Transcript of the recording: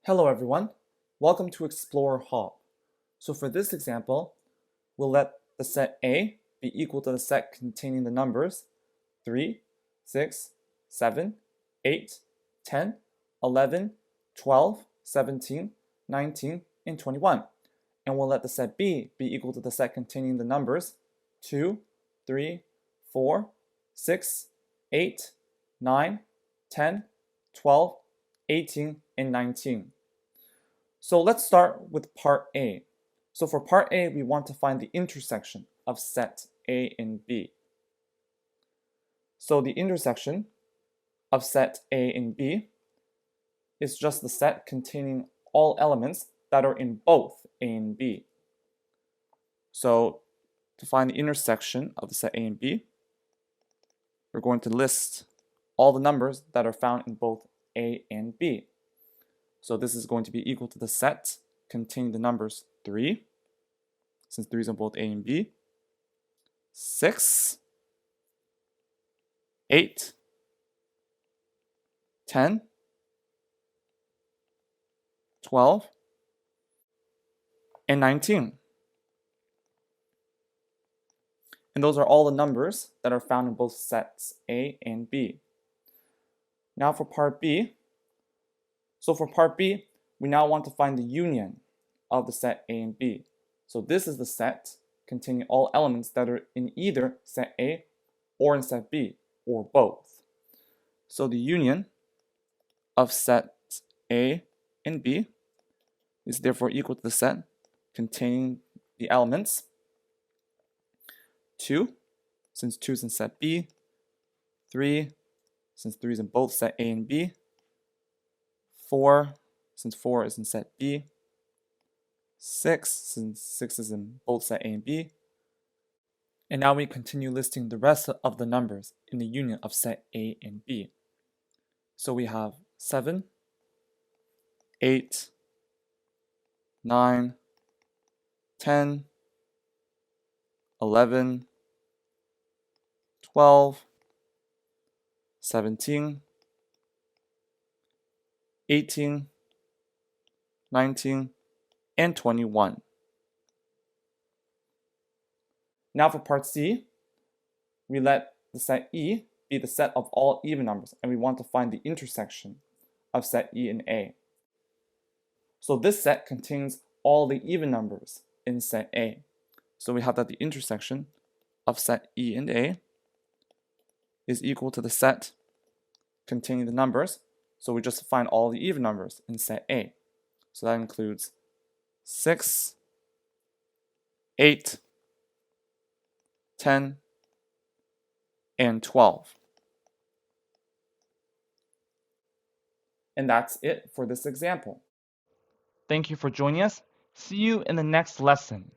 Hello everyone, welcome to Explore Hop. So for this example, we'll let the set A be equal to the set containing the numbers 3, 6, 7, 8, 10, 11, 12, 17, 19, and 21. And we'll let the set B be equal to the set containing the numbers 2, 3, 4, 6, 8, 9, 10, 12, 18, and 19. So let's start with part A. So for part A, we want to find the intersection of set A and B. So the intersection of set A and B is just the set containing all elements that are in both A and B. So to find the intersection of the set A and B, we're going to list all the numbers that are found in both A and B. So this is going to be equal to the set containing the numbers 3, since 3 is in both A and B, 6, 8, 10, 12, and 19. And those are all the numbers that are found in both sets A and B. Now for part B. So for part B, we now want to find the union of the set A and B. So this is the set containing all elements that are in either set A or in set B, or both. So the union of set A and B is therefore equal to the set containing the elements 2, since 2 is in set B, 3, since 3 is in both set A and B, 4, since 4 is in set B, 6, since 6 is in both set A and B. And now we continue listing the rest of the numbers in the union of set A and B. So we have 7, 8, 9, 10, 11, 12, 17, 18, 19, and 21. Now for part C, we let the set E be the set of all even numbers, and we want to find the intersection of set E and A. So this set contains all the even numbers in set A. So we have that the intersection of set E and A is equal to the set containing the numbers. So we just find all the even numbers in set A. So that includes 6, 8, 10, and 12. And that's it for this example. Thank you for joining us. See you in the next lesson.